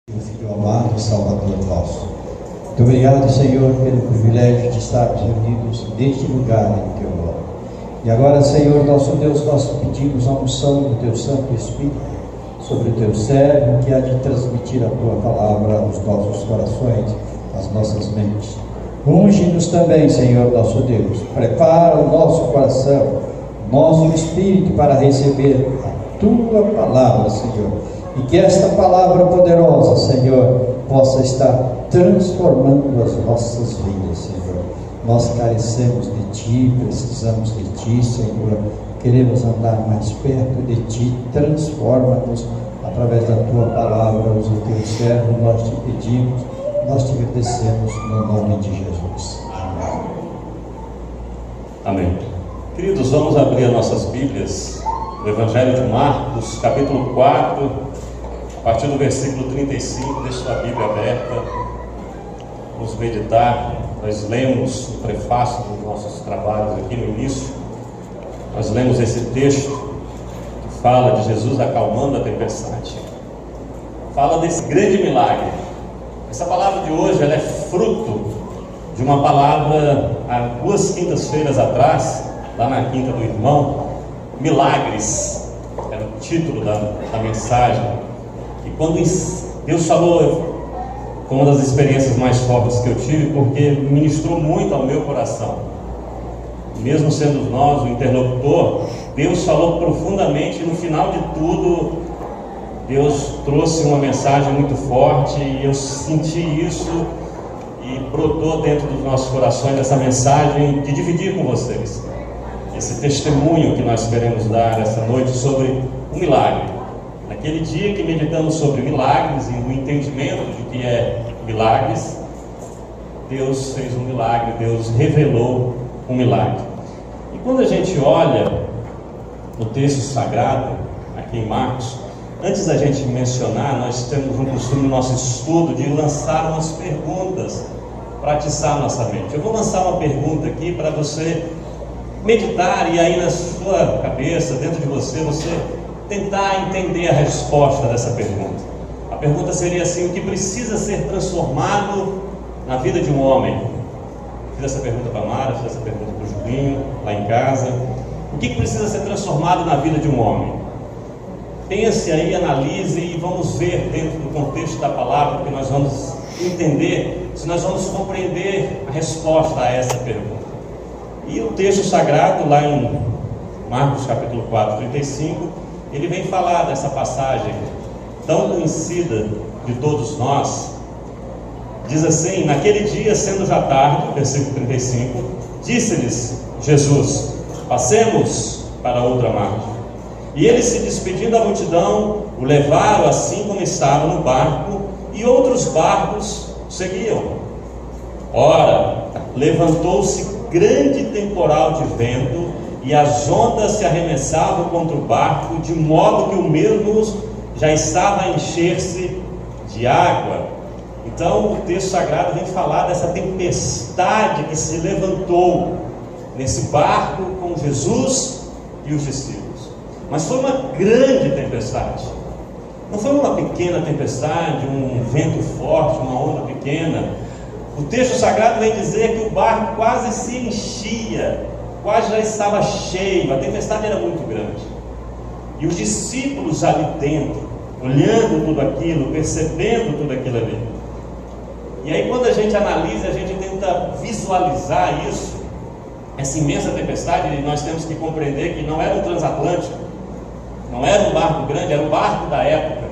Meu Filho amado e Salvador nosso. Muito obrigado, Senhor, pelo privilégio de estarmos reunidos neste lugar em Teu nome. E agora, Senhor, nosso Deus, nós pedimos a unção do Teu Santo Espírito sobre o Teu servo, que há de transmitir a Tua palavra aos nossos corações, às nossas mentes. Unge-nos também, Senhor, nosso Deus. Prepara o nosso coração, nosso espírito para receber a Tua palavra, Senhor. E que esta palavra poderosa, Senhor, possa estar transformando as nossas vidas, Senhor. Nós carecemos de Ti, precisamos de Ti, Senhor. Queremos andar mais perto de Ti. Transforma-nos através da Tua palavra. Usa o Teu servo, nós Te pedimos, nós Te agradecemos no nome de Jesus. Amém. Amém. Queridos, vamos abrir as nossas Bíblias no Evangelho de Marcos, capítulo 4, a partir do versículo 35, deixe sua Bíblia aberta, vamos meditar. Nós lemos o prefácio dos nossos trabalhos aqui no início, nós lemos esse texto que fala de Jesus acalmando a tempestade, fala desse grande milagre. Essa palavra de hoje, ela é fruto de uma palavra há 2 quintas-feiras atrás, lá na quinta do irmão, milagres, era o título da mensagem. E quando Deus falou, foi uma das experiências mais fortes que eu tive, porque ministrou muito ao meu coração. Mesmo sendo nós o interlocutor, Deus falou profundamente. E no final de tudo, Deus trouxe uma mensagem muito forte, e eu senti isso, e brotou dentro dos nossos corações essa mensagem de dividir com vocês esse testemunho que nós queremos dar essa noite sobre o milagre. Naquele dia que meditamos sobre milagres e o entendimento de que é milagres, Deus fez um milagre, Deus revelou um milagre. E quando a gente olha no texto sagrado, aqui em Marcos, antes da gente mencionar, nós temos um costume no nosso estudo de lançar umas perguntas para atiçar nossa mente. Eu vou lançar uma pergunta aqui para você meditar, e aí na sua cabeça, dentro de você, você tentar entender a resposta dessa pergunta. A pergunta seria assim: o que precisa ser transformado na vida de um homem? Fiz essa pergunta para a Mara, fiz essa pergunta para o Julinho, lá em casa. O que precisa ser transformado na vida de um homem? Pense aí, analise, e vamos ver dentro do contexto da palavra, que nós vamos entender, se nós vamos compreender a resposta a essa pergunta. E o texto sagrado, lá em Marcos capítulo 4, 35, ele vem falar dessa passagem tão conhecida de todos nós. Diz assim: naquele dia, sendo já tarde, versículo 35, disse-lhes Jesus: passemos para outra margem. E eles, se despedindo da multidão, o levaram assim como estava no barco, e outros barcos seguiam. Ora, levantou-se grande temporal de vento, e as ondas se arremessavam contra o barco, de modo que o mesmo já estava a encher-se de água. Então o texto sagrado vem falar dessa tempestade que se levantou nesse barco com Jesus e os discípulos. Mas foi uma grande tempestade, não foi uma pequena tempestade, um vento forte, uma onda pequena. O texto sagrado vem dizer que o barco quase se enchia, quase já estava cheio, a tempestade era muito grande. E os discípulos ali dentro, olhando tudo aquilo, percebendo tudo aquilo ali. E aí, quando a gente analisa, a gente tenta visualizar isso, essa imensa tempestade, e nós temos que compreender que não era um transatlântico, não era um barco grande, era um barco da época.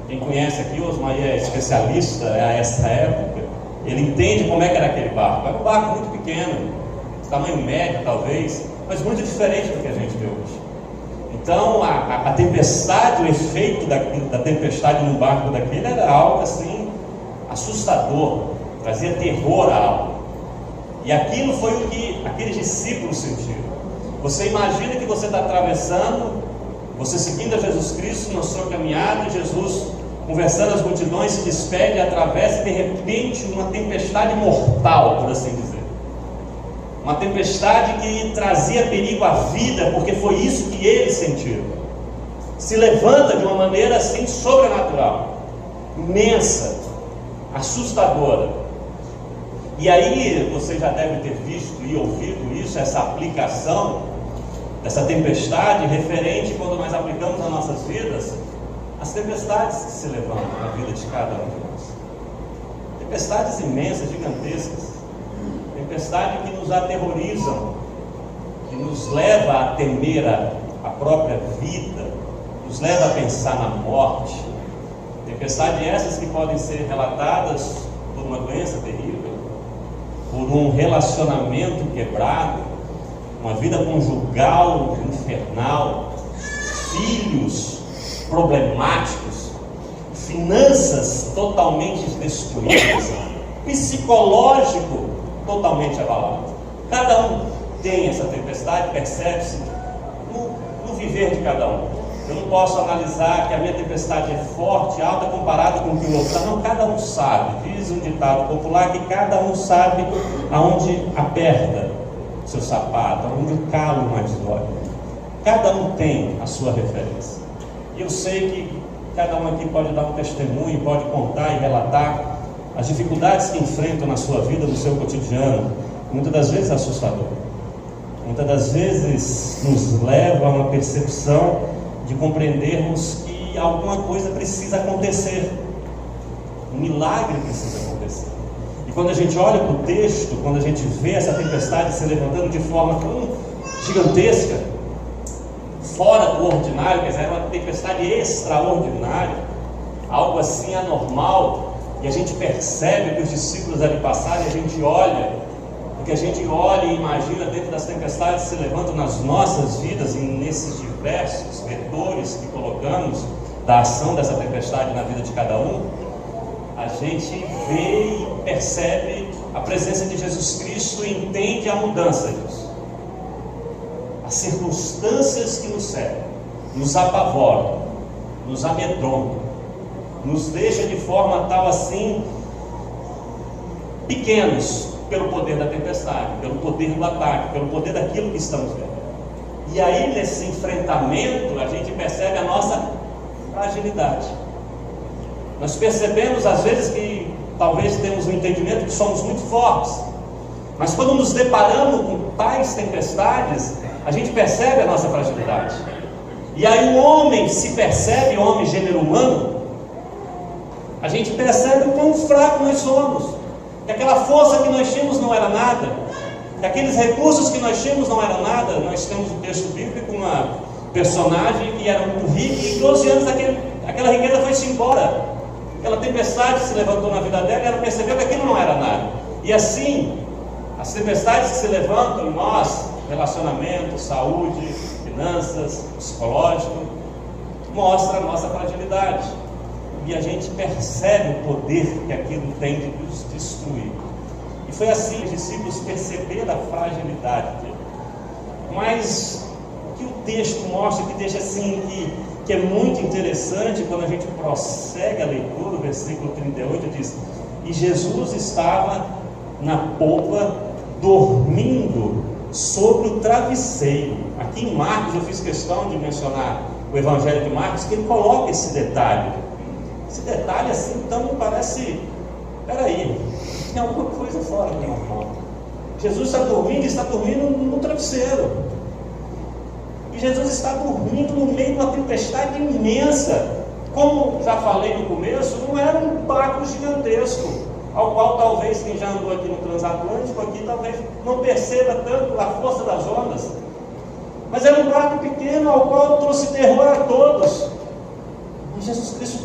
Quem conhece aqui, o Osmar é especialista a essa época, ele entende como é que era aquele barco. Era um barco muito pequeno, tamanho médio talvez, mas muito diferente do que a gente vê hoje. Então a tempestade, o efeito da tempestade no barco daquele era algo assim assustador, trazia terror à alma. E aquilo foi o que aqueles discípulos sentiram. Você imagina que você está atravessando, você seguindo a Jesus Cristo na sua caminhada, e Jesus conversando as multidões, se despede, atravessa, e de repente uma tempestade mortal, por assim dizer. Uma tempestade que trazia perigo à vida, porque foi isso que eles sentiram. Se levanta de uma maneira assim sobrenatural. imensa, assustadora. E aí você já deve ter visto e ouvido isso, essa aplicação dessa tempestade referente quando nós aplicamos nas nossas vidas as tempestades que se levantam na vida de cada um de nós. Tempestades imensas, gigantescas, tempestades que nos aterrorizam, que nos leva a temer a própria vida, nos leva a pensar na morte. Tempestades essas que podem ser relatadas por uma doença terrível, por um relacionamento quebrado, uma vida conjugal infernal, filhos problemáticos, finanças totalmente destruídas, psicológico totalmente abalado. Cada um tem essa tempestade, percebe-se no viver de cada um. Eu não posso analisar que a minha tempestade é forte, alta, comparada com o que o outro está. Não, cada um sabe. Diz um ditado popular que cada um sabe aonde aperta o seu sapato, aonde o calo mais dói. Cada um tem a sua referência. E eu sei que cada um aqui pode dar um testemunho, pode contar e relatar as dificuldades que enfrentam na sua vida, no seu cotidiano, muitas das vezes assustador. Muitas das vezes nos leva a uma percepção de compreendermos que alguma coisa precisa acontecer, um milagre precisa acontecer. E quando a gente olha para o texto, quando a gente vê essa tempestade se levantando de forma tão gigantesca, fora do ordinário, quer dizer, é uma tempestade extraordinária, algo assim anormal, e a gente percebe que os discípulos ali passaram, e a gente olha, porque a gente olha e imagina dentro das tempestades que se levantam nas nossas vidas, e nesses diversos vetores que colocamos da ação dessa tempestade na vida de cada um, a gente vê e percebe a presença de Jesus Cristo e entende a mudança disso. As circunstâncias que nos cercam, nos apavoram, nos amedrontam, nos deixam de forma tal assim, pequenos, pelo poder da tempestade, pelo poder do ataque, pelo poder daquilo que estamos vendo. E aí, nesse enfrentamento, a gente percebe a nossa fragilidade. Nós percebemos, às vezes, que talvez temos um entendimento que somos muito fortes, mas quando nos deparamos com tais tempestades, a gente percebe a nossa fragilidade. E aí o homem se percebe, o homem gênero humano, a gente percebe o quão fraco nós somos, que aquela força que nós tínhamos não era nada, que aqueles recursos que nós tínhamos não eram nada. Nós temos um texto bíblico com uma personagem que era muito rica, e em 12 anos aquela riqueza foi-se embora, aquela tempestade se levantou na vida dela, e ela percebeu que aquilo não era nada. E assim, as tempestades que se levantam em nós, relacionamento, saúde, finanças, psicológico, mostra a nossa fragilidade, e a gente percebe o poder que aquilo tem de nos destruir. E foi assim que os discípulos perceberam a fragilidade dele. Mas o que o texto mostra, que deixa assim, que é muito interessante, quando a gente prossegue a leitura, o versículo 38 diz: e Jesus estava na popa, dormindo sobre o travesseiro. Aqui em Marcos eu fiz questão de mencionar o Evangelho de Marcos, que ele coloca esse detalhe. Esse detalhe assim, então parece, peraí, tem alguma coisa fora do normal. Jesus está dormindo no travesseiro. E Jesus está dormindo no meio de uma tempestade imensa. Como já falei no começo, não era um barco gigantesco, ao qual talvez quem já andou aqui no transatlântico aqui talvez não perceba tanto a força das ondas. Mas era um barco pequeno ao qual trouxe terror a todos. E Jesus Cristo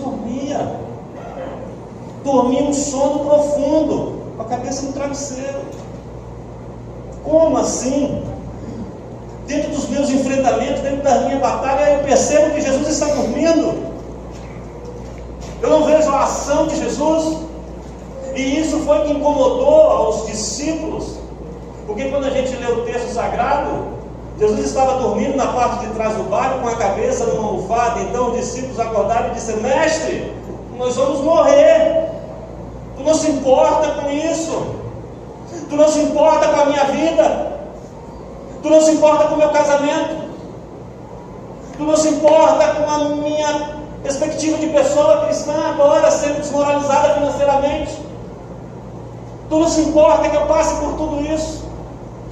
dormia um sono profundo, com a cabeça no travesseiro. Como assim? Dentro dos meus enfrentamentos, dentro da minha batalha, eu percebo que Jesus está dormindo. Eu não vejo a ação de Jesus. E isso foi que incomodou aos discípulos, porque quando a gente lê o texto sagrado, Jesus estava dormindo na parte de trás do barco, com a cabeça numa almofada. Então os discípulos acordaram e disseram: mestre, nós vamos morrer. Tu não se importa com isso? Tu não se importa com a minha vida? Tu não se importa com o meu casamento? Tu não se importa com a minha Perspectiva de pessoa cristã agora sendo desmoralizada financeiramente. Tu não se importa que eu passe por tudo isso.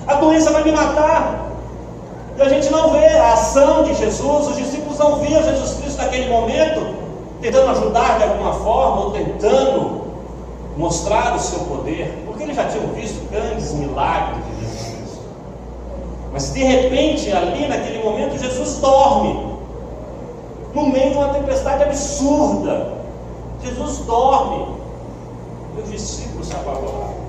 A doença vai me matar. E a gente não vê a ação de Jesus. Os discípulos não viam Jesus Cristo naquele momento tentando ajudar de alguma forma, ou tentando mostrar o seu poder, porque eles já tinham visto grandes milagres de Jesus Cristo. Mas de repente, ali naquele momento, Jesus dorme no meio de uma tempestade absurda. Jesus dorme. E os discípulos se apavoraram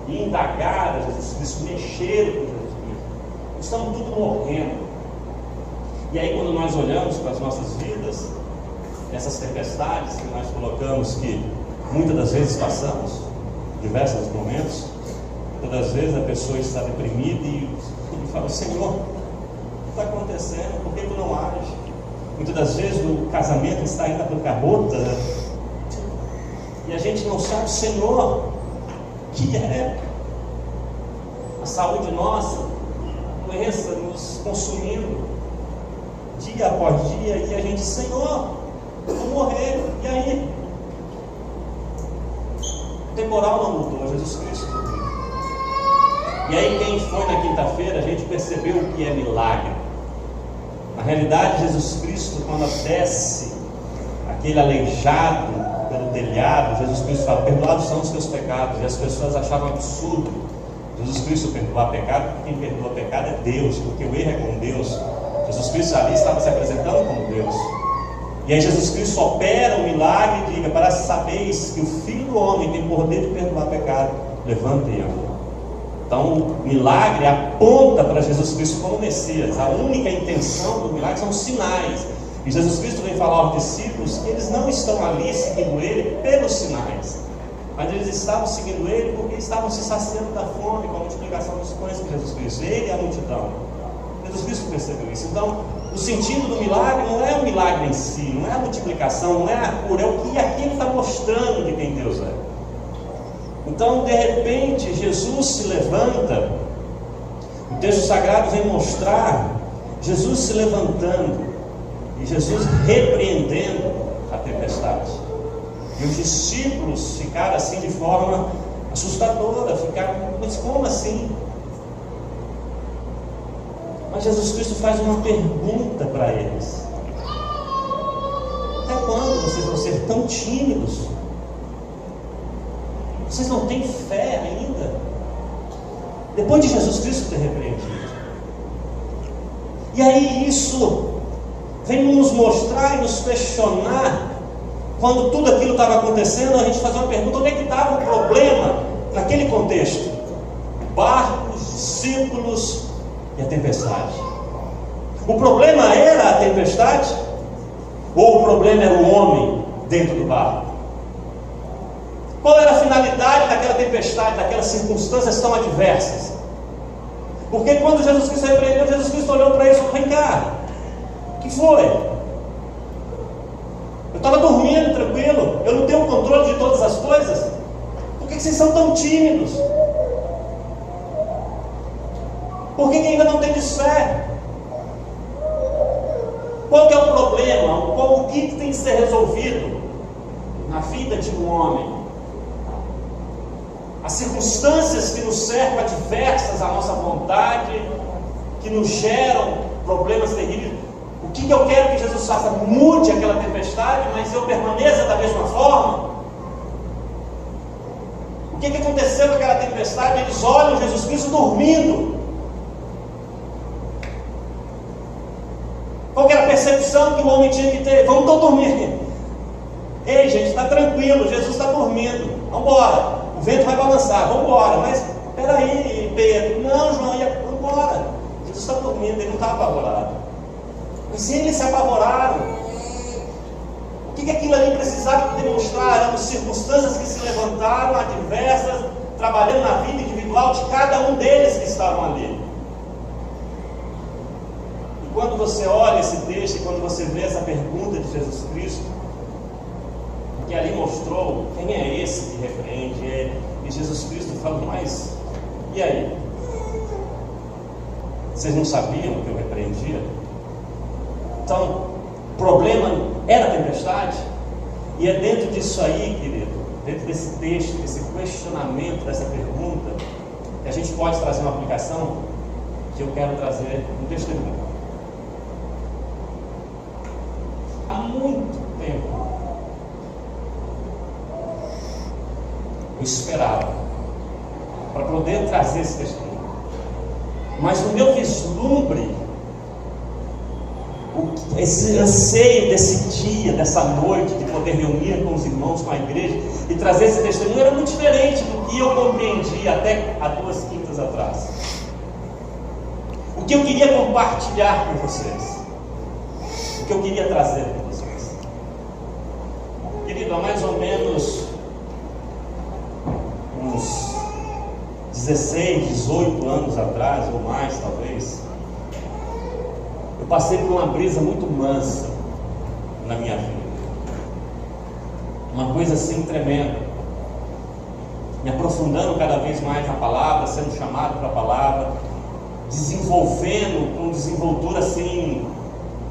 e indagaram Jesus Cristo, mexeram com Jesus Cristo. Estamos tudo morrendo. E aí, quando nós olhamos para as nossas vidas, essas tempestades que nós colocamos, que muitas das vezes passamos, diversos momentos, todas as vezes a pessoa está deprimida e fala: Senhor, o que está acontecendo? Por que tu não age? Muitas das vezes o casamento está indo para bancarrota, e a gente não sabe, Senhor, o que é? A saúde nossa, doença nos consumindo, dia após dia, e a gente: Senhor, eu vou morrer, e aí? O temporal não mudou, Jesus Cristo mudou. E aí, quem foi na quinta-feira, a gente percebeu o que é milagre. Na realidade, Jesus Cristo, quando desce aquele aleijado pelo telhado, Jesus Cristo fala: perdoados são os teus pecados. E as pessoas achavam absurdo Jesus Cristo perdoar pecado, porque quem perdoa pecado é Deus, porque o erro é com Deus. Jesus Cristo ali estava se apresentando como Deus. E aí Jesus Cristo opera um milagre e diga: para sabeis que o Filho do Homem tem poder de perdoar pecado, levante e ande. Então o milagre aponta para Jesus Cristo como Messias. A única intenção do milagre são os sinais. E Jesus Cristo vem falar aos discípulos que eles não estão ali seguindo Ele pelos sinais, mas eles estavam seguindo Ele porque estavam se saciando da fome com a multiplicação dos pães de Jesus Cristo. Ele e a multidão. Jesus Cristo percebeu isso. Então, o sentido do milagre não é o milagre em si, não é a multiplicação, não é a cura, é o que aquilo está mostrando de quem Deus é. Então, de repente, Jesus se levanta. O texto sagrado vem mostrar Jesus se levantando e Jesus repreendendo a tempestade. E os discípulos ficaram assim de forma assustadora, ficaram: mas como assim? Mas Jesus Cristo faz uma pergunta para eles: até quando vocês vão ser tão tímidos? Vocês não têm fé ainda? Depois de Jesus Cristo ter repreendido. E aí isso vem nos mostrar e nos questionar. Quando tudo aquilo estava acontecendo, a gente faz uma pergunta: onde é que estava o problema naquele contexto? Barcos, discípulos e a tempestade. O problema era a tempestade? Ou o problema era o homem dentro do barco? Qual era a finalidade daquela tempestade, daquelas circunstâncias tão adversas? Porque quando Jesus Cristo repreendeu, Jesus Cristo olhou para eles e falou: vem cá, o que foi? Eu estava dormindo tranquilo, eu não tenho o controle de todas as coisas. Por que vocês são tão tímidos? Por que ainda não tem fé? Qual que é o problema? O que tem que ser resolvido na vida de um homem? As circunstâncias que nos cercam, adversas à nossa vontade, que nos geram problemas terríveis. O que eu quero que Jesus faça? Mude aquela tempestade, mas eu permaneça da mesma forma? O que aconteceu com aquela tempestade? Eles olham Jesus Cristo dormindo. Qual que era a percepção que o homem tinha que ter? Vamos todos dormir. Ei, gente, está tranquilo, Jesus está dormindo. Vamos embora. O vento vai balançar, vamos embora. Mas, peraí, Pedro. Não, João, vamos embora. Jesus está dormindo, ele não está apavorado. Mas eles se apavoraram. O que aquilo ali precisava demonstrar? Eram circunstâncias que se levantaram, adversas, trabalhando na vida individual de cada um deles que estavam ali. E quando você olha esse texto, e quando você vê essa pergunta de Jesus Cristo, que ali mostrou quem é esse que repreende, e Jesus Cristo fala: mas e aí? Vocês não sabiam que eu repreendia? Então, o problema Era tempestade? E é dentro disso aí, querido, dentro desse texto, desse questionamento, dessa pergunta, que a gente pode trazer uma aplicação, que eu quero trazer um testemunho. Há muito tempo eu esperava para poder trazer esse testemunho, mas no meu vislumbre, esse anseio desse dia, dessa noite, de poder reunir com os irmãos, com a igreja e trazer esse testemunho, era muito diferente do que eu compreendi até há 2 quintas atrás. O que eu queria compartilhar com vocês, o que eu queria trazer para vocês, querido, há mais ou menos uns 16, 18 anos atrás, ou mais talvez, eu passei por uma brisa muito mansa na minha vida, uma coisa assim tremenda, me aprofundando cada vez mais na palavra, sendo chamado para a palavra, desenvolvendo com desenvoltura assim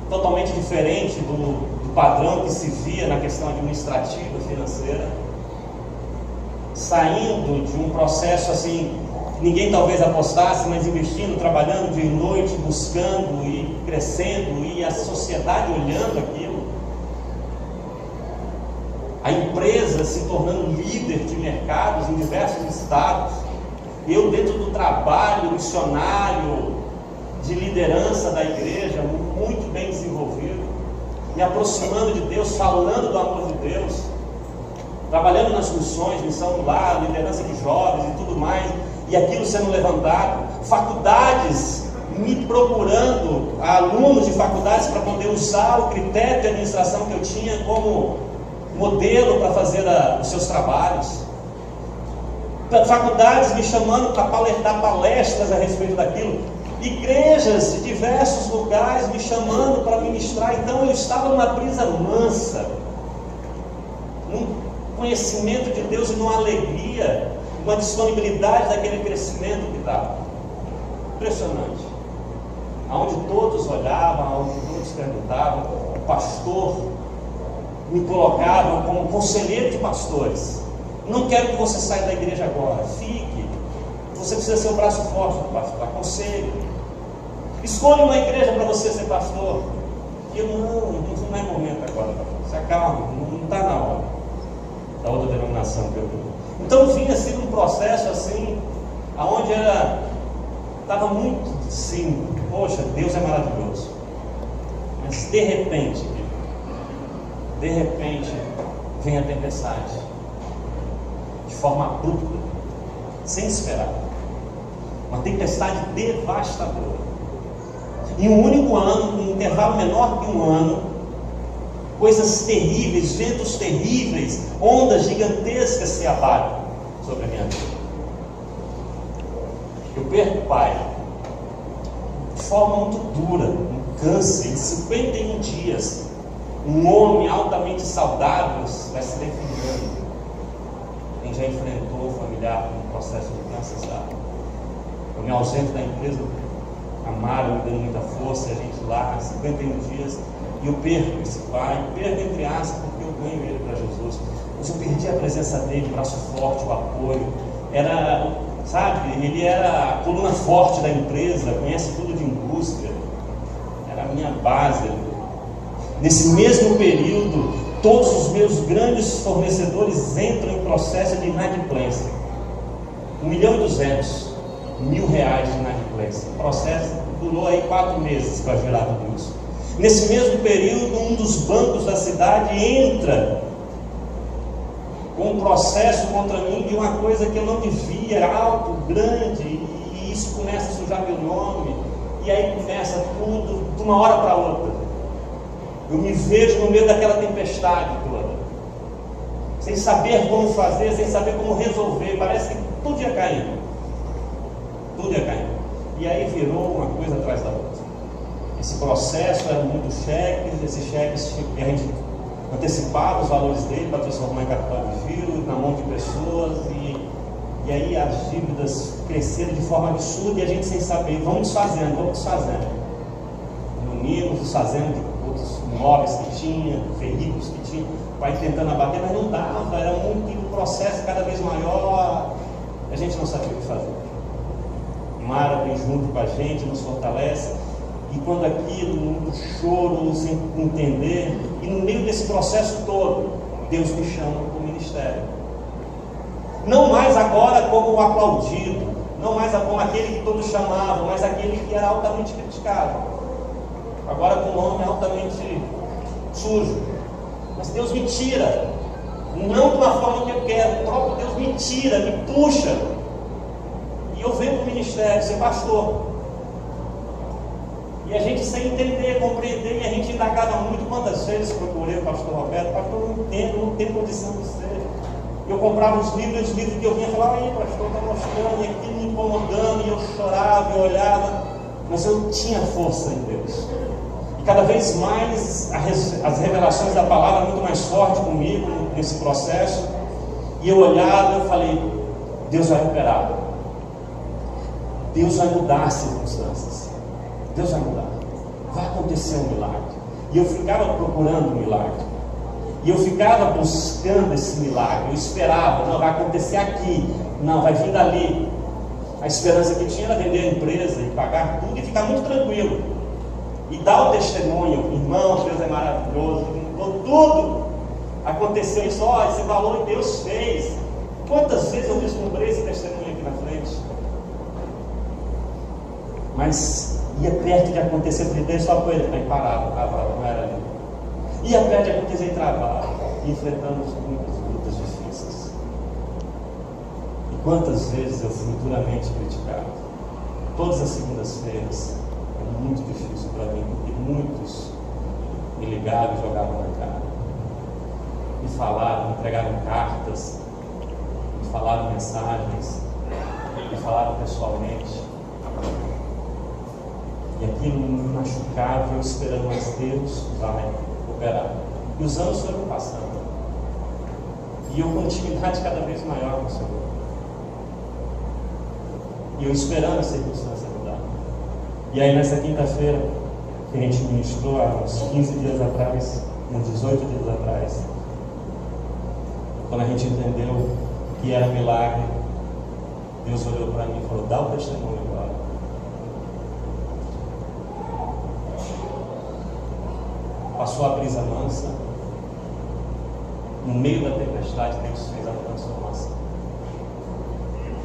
totalmente diferente do padrão que se via na questão administrativa, financeira, saindo de um processo assim que ninguém talvez apostasse, mas investindo, trabalhando dia e noite, buscando e crescendo, e a sociedade olhando aquilo, a empresa se tornando líder de mercados em diversos estados, eu dentro do trabalho missionário de liderança da igreja, muito bem desenvolvido, me aproximando de Deus, falando do amor de Deus, trabalhando nas missões, missão do lar, liderança de jovens e tudo mais, e aquilo sendo levantado, faculdades me procurando, alunos de faculdades para poder usar o critério de administração que eu tinha como modelo para fazer os seus trabalhos, faculdades me chamando para dar palestras a respeito daquilo, igrejas de diversos lugares me chamando para ministrar. Então eu estava numa brisa mansa, num conhecimento de Deus e numa alegria, uma disponibilidade daquele crescimento que estava impressionante, aonde todos olhavam, aonde todos perguntavam, o pastor me colocava como conselheiro de pastores. Não quero que você saia da igreja agora, fique, você precisa ser o braço forte do pastor, aconselho, escolha uma igreja para você ser pastor. E eu, não é momento agora, se acalma, não está na hora da outra denominação que eu vi. Então vinha assim um processo assim, aonde estava muito sim, poxa, Deus é maravilhoso, mas de repente vem a tempestade, de forma abrupta, sem esperar, uma tempestade devastadora. Em um único ano, um intervalo menor que um ano, coisas terríveis, ventos terríveis, ondas gigantescas se abatem sobre a minha vida. Eu perco o pai de forma muito dura, um câncer, em 51 dias. Um homem altamente saudável vai se definindo. Quem já enfrentou o familiar com um processo de câncer sabe. Eu me ausento da empresa, amaram, me dando muita força, e a gente lá, 51 dias, e eu perco esse pai, perco entre aspas, porque eu ganho ele para Jesus. Mas eu perdi a presença dele, o braço forte, o apoio. Era, sabe, ele era a coluna forte da empresa, conhece tudo de indústria, era a minha base. Nesse mesmo período, todos os meus grandes fornecedores entram em processo de inadimplência. 1.200.000 de inadimplência. O processo durou aí 4 meses para gerar tudo isso. Nesse mesmo período, um dos bancos da cidade entra com um processo contra mim de uma coisa que eu não devia, alto, grande, e isso começa a sujar meu nome, e aí começa tudo de uma hora para outra. Eu me vejo no meio daquela tempestade toda, sem saber como fazer, sem saber como resolver, parece que tudo ia caindo, e aí virou uma coisa atrás da outra. Esse processo era muito cheques, esses cheques a gente antecipava os valores dele para transformar em capital de giro, na mão de pessoas, e aí as dívidas cresceram de forma absurda e a gente sem saber, vamos desfazendo, unimos, desfazendo de outros móveis que tinha, veículos que tinha, vai tentando abater, mas não dava, era muito um processo cada vez maior, a gente não sabia o que fazer. Mara vem junto com a gente, nos fortalece, e quando aquilo, no choro, sem entender, e no meio desse processo todo, Deus me chama para o ministério. Não mais agora como o aplaudido, não mais como aquele que todos chamavam, mas aquele que era altamente criticado. Agora com um nome altamente sujo. Mas Deus me tira, não de uma forma que eu quero, o próprio Deus me tira, me puxa. E eu venho para o ministério, ser pastor. E a gente sem entender, compreender, e a gente indagava muito. Quantas vezes procurei o pastor Roberto, pastor, não tem condição de ser. Eu comprava os livros que eu vinha e falava, aí pastor, está mostrando, e aquilo me incomodando, e eu chorava, eu olhava, mas eu tinha força em Deus. E cada vez mais as revelações da palavra muito mais forte comigo nesse processo, e eu olhava e eu falei, Deus vai operar, Deus vai mudar as circunstâncias, Deus vai mudar, vai acontecer um milagre. E eu ficava procurando um milagre, e eu ficava buscando esse milagre, eu esperava, não, vai acontecer aqui, não, vai vir dali. A esperança que tinha era vender a empresa e pagar tudo e ficar muito tranquilo, e dar o testemunho, irmão, Deus é maravilhoso, tudo aconteceu, isso, esse valor Deus fez. Quantas vezes eu vislumbrei esse testemunho aqui na frente, mas ia perto de acontecer, porque Deus só foi ele, aí parava, não era ali. Ia perto de acontecer e travava, e enfrentamos muitas lutas difíceis. E quantas vezes eu fui duramente criticado? Todas as segundas-feiras é muito difícil para mim, porque muitos me ligaram e jogavam na cara, me falaram, me entregaram cartas, me falaram mensagens, me falaram pessoalmente. E aquilo me machucava, eu esperando, mas Deus vai operar. E os anos foram passando, e eu com intimidade cada vez maior com o Senhor, e eu esperando a circunstância mudar. E aí nessa quinta-feira que a gente ministrou há uns 15 dias atrás, uns 18 dias atrás, quando a gente entendeu que era milagre, Deus olhou para mim e falou, dá o testemunho agora. Passou a brisa mansa, no meio da tempestade Deus fez a transformação.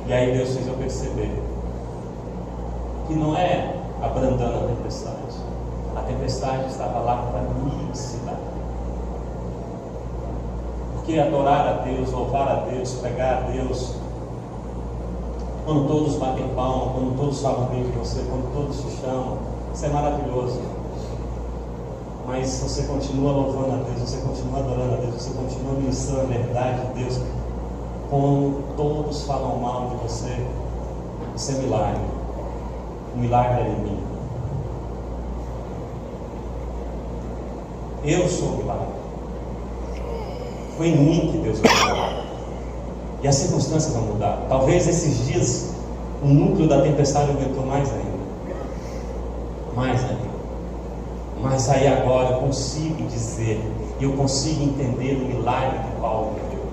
E aí Deus fez eu perceber que não é abrandando a tempestade estava lá para me ensinar. Porque adorar a Deus, louvar a Deus, pregar a Deus, quando todos batem palma, quando todos falam bem de você, quando todos te chamam, isso é maravilhoso. Mas você continua louvando a Deus, você continua adorando a Deus, você continua ministrando a verdade de Deus, quando todos falam mal de você, isso é milagre. O milagre é em mim. Eu sou o milagre. Foi em mim que Deus vai mudar. E as circunstâncias vão mudar. Talvez esses dias o núcleo da tempestade aumentou mais ainda. Mais ainda. Mas aí agora eu consigo dizer, eu consigo entender o milagre que Paulo viveu.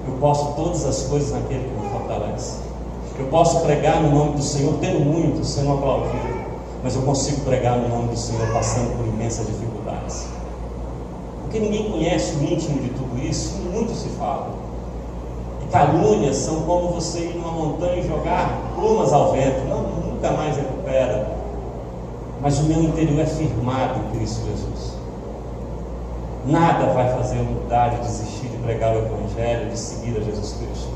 Eu posso todas as coisas naquele que me fortalece. Eu posso pregar no nome do Senhor, tendo muito, sendo aplaudido, mas eu consigo pregar no nome do Senhor passando por imensas dificuldades. Porque ninguém conhece o íntimo de tudo isso, e muito se fala. E calúnias são como você ir numa montanha e jogar plumas ao vento, não, nunca mais recupera. Mas o meu interior é firmado em Cristo Jesus. Nada vai fazer eu mudar e desistir de pregar o Evangelho, de seguir a Jesus Cristo.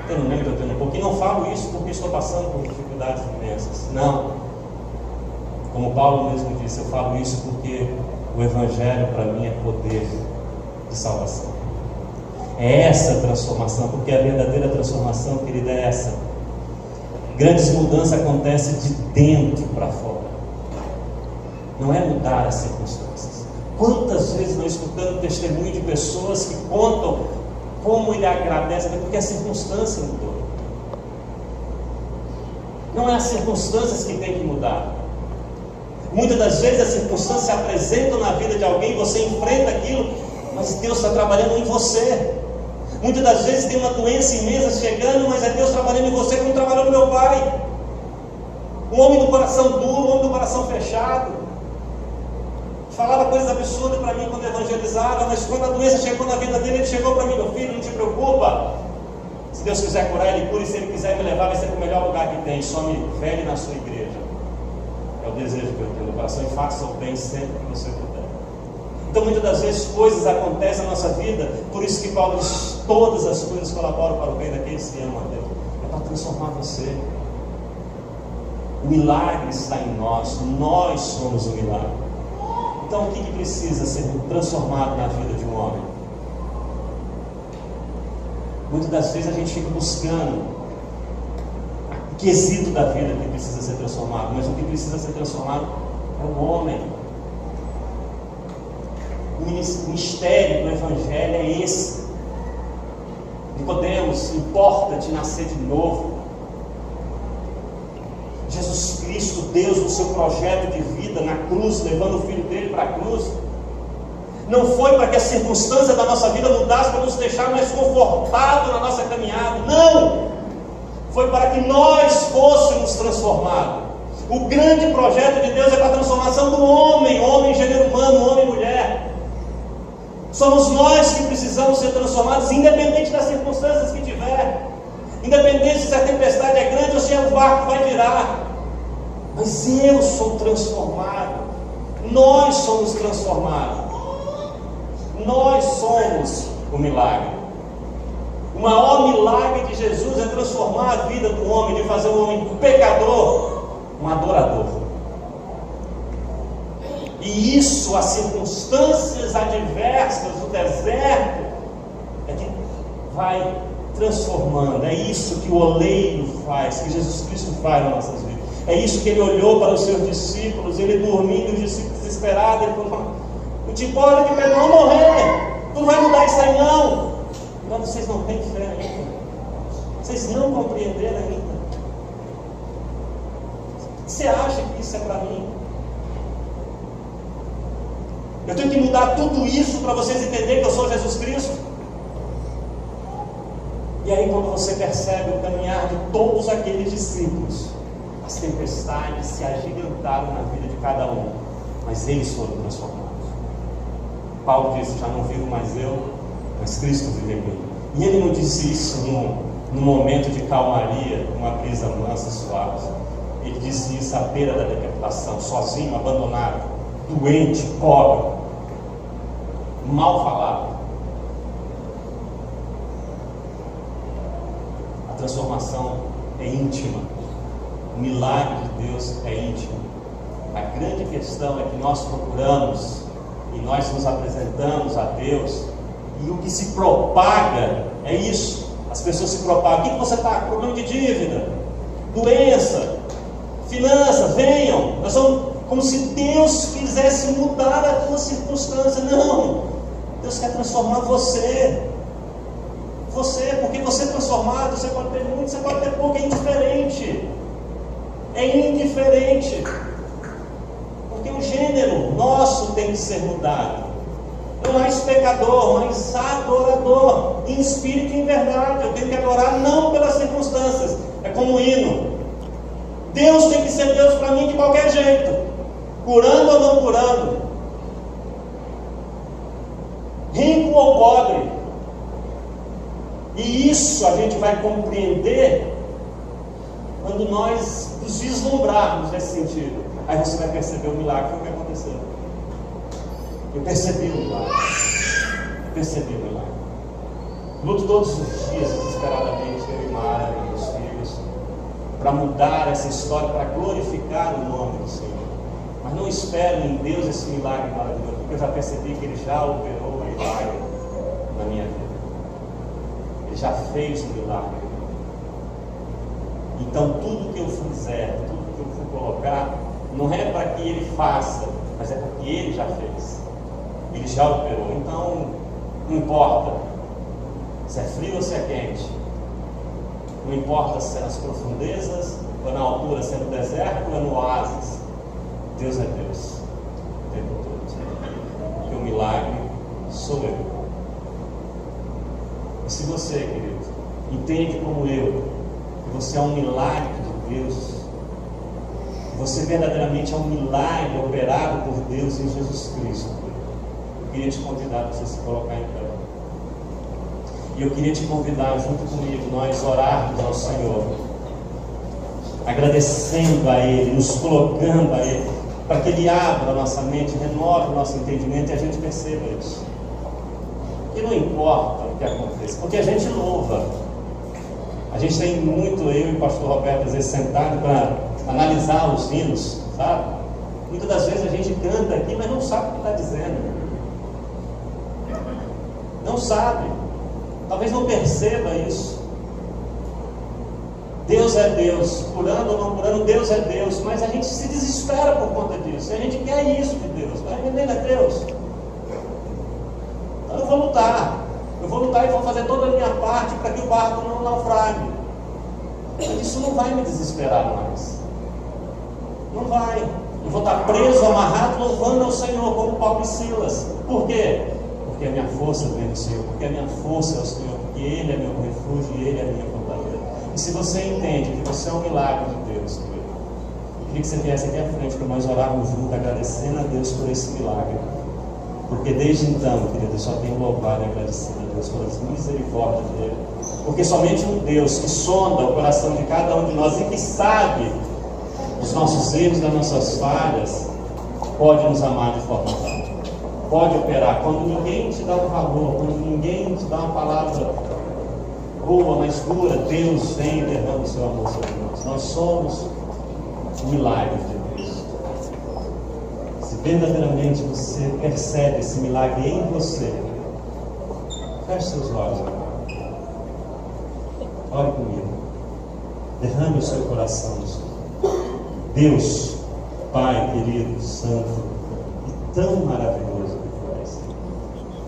Tendo muito, eu tendo pouco. E não falo isso porque estou passando por dificuldades imensas. Não. Como Paulo mesmo disse, eu falo isso porque o Evangelho para mim é poder de salvação. É essa transformação, porque a verdadeira transformação, querida, é essa. Grandes mudanças acontecem de dentro para fora. Não é mudar as circunstâncias. Quantas vezes nós escutamos testemunho de pessoas que contam como ele agradece, porque a circunstância mudou. Não é as circunstâncias que tem que mudar. Muitas das vezes as circunstâncias se apresentam na vida de alguém, você enfrenta aquilo, mas Deus está trabalhando em você. Muitas das vezes tem uma doença imensa chegando, mas é Deus trabalhando em você como trabalhou no meu pai. Um homem do coração duro, um homem do coração fechado. Falava coisas absurdas para mim quando evangelizava, mas quando a doença chegou na vida dele, ele chegou para mim: meu filho, não te preocupa. Se Deus quiser curar, Ele cura, e se Ele quiser me levar, vai ser para o melhor lugar que tem. Só me vele na sua igreja. É o desejo que eu tenho no coração, e faça o bem sempre que você puder. Então, muitas das vezes, coisas acontecem na nossa vida, por isso que Paulo diz: todas as coisas colaboram para o bem daqueles que amam a Deus. É para transformar você. O milagre está em nós somos o milagre. Então, o que precisa ser transformado na vida de um homem? Muitas das vezes a gente fica buscando o quesito da vida que precisa ser transformado, mas o que precisa ser transformado é o homem. O mistério do Evangelho é esse. Nicodemos, importa-te nascer de novo. Jesus Cristo, Deus, no seu projeto de vida na cruz, levando o Filho dele para a cruz, não foi para que as circunstâncias da nossa vida mudassem para nos deixar mais confortáveis na nossa caminhada. Não! Foi para que nós fôssemos transformados. O grande projeto de Deus é para a transformação do homem, gênero humano, homem e mulher. Somos nós que precisamos ser transformados, independente das circunstâncias que tiver. Independente se a tempestade é grande ou se o barco vai virar. Mas eu sou transformado. Nós somos transformados. Nós somos o milagre. O maior milagre de Jesus é transformar a vida do homem, de fazer um homem pecador um adorador. E isso, as circunstâncias adversas do deserto é que vai transformando. É isso que o oleiro faz, que Jesus Cristo faz nas nossas vidas. É isso que ele olhou para os seus discípulos, ele dormindo, os discípulos desesperados, ele falou: não te importa que Pedro não morrer, tu não vai mudar isso aí não. Então vocês não têm fé ainda, vocês não compreenderam ainda. Você acha que isso é para mim? Eu tenho que mudar tudo isso para vocês entenderem que eu sou Jesus Cristo? E aí, quando você percebe o caminhar de todos aqueles discípulos, as tempestades se agigantaram na vida de cada um, mas eles foram transformados. Paulo disse: já não vivo mais eu, mas Cristo vive em mim. E ele não disse isso num momento de calmaria, numa brisa mansa, suave. Ele disse isso à beira da decapitação, sozinho, abandonado, doente, pobre, mal falado. A transformação é íntima. O milagre de Deus é íntimo. A grande questão é que nós procuramos e nós nos apresentamos a Deus, e o que se propaga é isso. As pessoas se propagam. O que você está? Problema de dívida, doença, finanças, venham. Nós somos como se Deus quisesse mudar a tua circunstância. Não, Deus quer transformar você. Porque você é transformado, você pode ter muito, você pode ter pouco, é indiferente. É indiferente. Porque o gênero nosso tem que ser mudado. Não mais pecador, mas adorador, em espírito e em verdade. Eu tenho que adorar não pelas circunstâncias, é como um hino. Deus tem que ser Deus para mim de qualquer jeito, curando ou não curando, rico ou pobre. E isso a gente vai compreender quando nós nos vislumbrarmos nesse sentido. Aí você vai perceber o milagre. Foi o que aconteceu. Eu percebi o milagre. Luto todos os dias, desesperadamente, eu e Mara, meus filhos, para mudar essa história, para glorificar o nome do Senhor. Mas não espero em Deus esse milagre maravilhoso, porque eu já percebi que Ele já operou o milagre na minha vida. Ele já fez o milagre. Então tudo que eu fizer, tudo que eu for colocar, não é para que Ele faça, mas é porque Ele já fez. Ele já operou. Então não importa se é frio ou se é quente, não importa se é nas profundezas ou na altura, se é no deserto ou é no oásis, Deus é Deus o tempo todo. Porque o milagre sou eu. E se você, querido, entende como eu, que você é um milagre de Deus, você verdadeiramente é um milagre operado por Deus em Jesus Cristo, eu queria te convidar a você se colocar em pé. E eu queria te convidar, junto comigo, nós orarmos ao Senhor, agradecendo a Ele, nos colocando a Ele, para que Ele abra a nossa mente, renove o nosso entendimento e a gente perceba isso. E não importa o que aconteça, porque a gente louva. A gente tem muito, eu e o pastor Roberto, às vezes sentado para analisar os hinos, sabe? Muitas das vezes a gente canta aqui, mas não sabe o que está dizendo. Não sabe. Talvez não perceba isso. Deus é Deus, curando ou não curando, Deus é Deus, mas a gente se desespera por conta disso. A gente quer isso de Deus, mas Ele é Deus. Então eu vou lutar e vou fazer toda a minha parte para que o barco não naufrague. Mas isso não vai me desesperar mais. Não vai. Eu vou estar preso, amarrado, louvando ao Senhor, como Paulo e Silas. Por quê? Porque a minha força vem do Senhor, porque a minha força é o Senhor, porque Ele é meu refúgio e Ele é a minha fortaleza. E se você entende que você é um milagre de Deus, eu queria que você viesse aqui à frente para nós orarmos juntos, agradecendo a Deus por esse milagre. Porque desde então, querido, eu só tenho louvado e agradecido a Deus pelas misericórdias dele. Porque somente um Deus que sonda o coração de cada um de nós e que sabe os nossos erros, das nossas falhas, pode nos amar de forma tal. Pode operar. Quando ninguém te dá um valor, quando ninguém te dá uma palavra boa, mas dura, Deus vem e derrama o seu amor sobre nós. Nós somos um milagre de Deus. Se verdadeiramente você percebe esse milagre em você, feche seus olhos agora. Ore comigo. Derrame o seu coração no Senhor. Deus, Pai querido, santo e tão maravilhoso que tu és.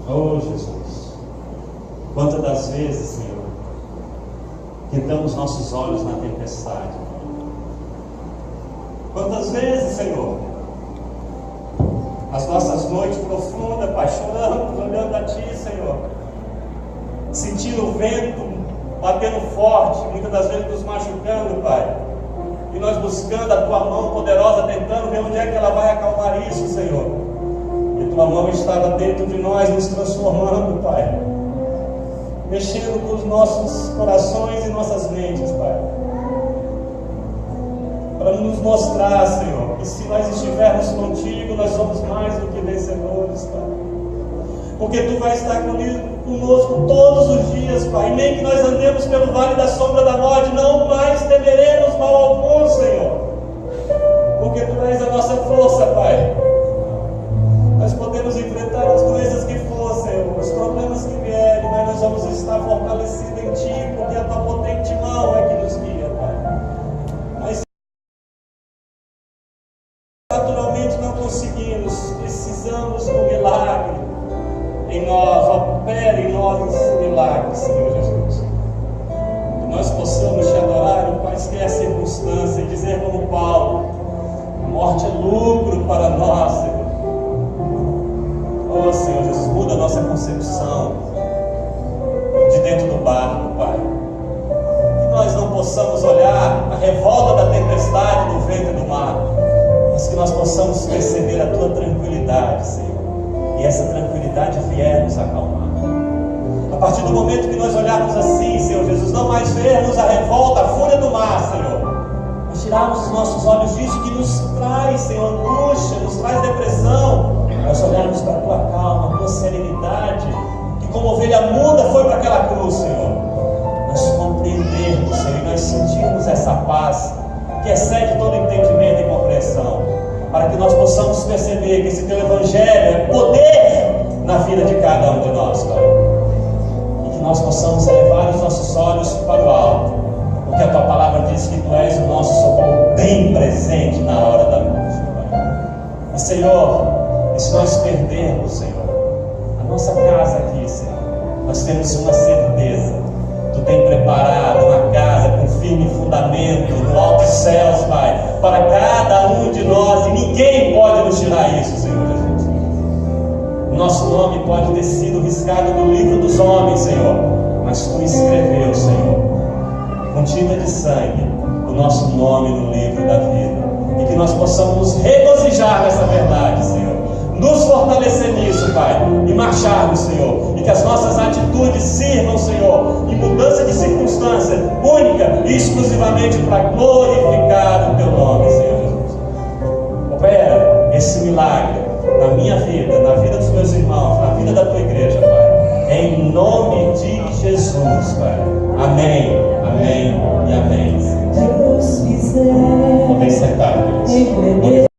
Oh Jesus, quantas das vezes, Senhor, quentamos nossos olhos na tempestade. Quantas vezes, Senhor, as nossas noites profundas, Pai, choramos, olhando a Ti, Senhor, sentindo o vento batendo forte, muitas das vezes nos machucando, Pai, e nós buscando a Tua mão poderosa, tentando ver onde é que ela vai acalmar isso, Senhor. E Tua mão estava dentro de nós, nos transformando, Pai, mexendo com os nossos corações e nossas mentes, Pai, para nos mostrar, Senhor, que se nós estivermos contigo, nós somos mais do que vencedores, Pai, porque Tu vais estar conosco todos os dias, Pai, e nem que nós andemos pelo vale da sombra da morte, não mais temeremos mal algum, Senhor, porque Tu és a nossa força, Pai. Nós podemos enfrentar as doenças que for, Senhor, os problemas que vierem, mas nós vamos estar fortalecidos em Ti, porque a Tua potente mão é que nos guia, Pai. Mas naturalmente não conseguimos, precisamos do milagre em nós, opere em nós esse milagre, Senhor Jesus. Que nós possamos Te adorar em quaisquer circunstância e dizer como Paulo: a morte é lucro para nós, Senhor. Oh Senhor Jesus, muda a nossa concepção de dentro do barco, Pai. Que nós não possamos olhar a revolta da tempestade, do vento e do mar, mas que nós possamos perceber a Tua tranquilidade, Senhor, e essa tranquilidade vier nos acalmar. A partir do momento que nós olharmos assim, Senhor Jesus, não mais vermos a revolta, a fúria do mar, Senhor, mas tirarmos os nossos olhos disso que nos traz, Senhor, angústia, nos traz depressão, nós olharmos para a Tua calma, a Tua serenidade, que como ovelha muda foi para aquela cruz, Senhor. Nós compreendemos, Senhor, e nós sentimos essa paz que excede todo entendimento e compreensão, para que nós possamos perceber que esse Teu Evangelho é poder na vida de cada um de nós, Pai. E que nós possamos elevar os nossos olhos para o alto, porque a Tua palavra diz que Tu és o nosso socorro bem presente na hora da angústia, Pai. E Senhor, e se nós perdermos, Senhor, a nossa casa aqui, Senhor, nós temos uma certeza: Tu tem preparado uma casa com firme fundamento no alto céus, Pai, para cada um de nós, e ninguém O nosso nome pode ter sido riscado no livro dos homens, Senhor, mas Tu escreveu, Senhor, com tinta de sangue, o nosso nome no livro da vida. E que nós possamos nos regozijar nessa verdade, Senhor, nos fortalecer nisso, Pai, e marcharmos, Senhor, e que as nossas atitudes sirvam, Senhor, em mudança de circunstância, única e exclusivamente para glorificar o Teu nome, Senhor Jesus. Opera esse milagre na minha vida, na vida dos meus irmãos, na vida da Tua igreja, Pai, em nome de Jesus, Pai.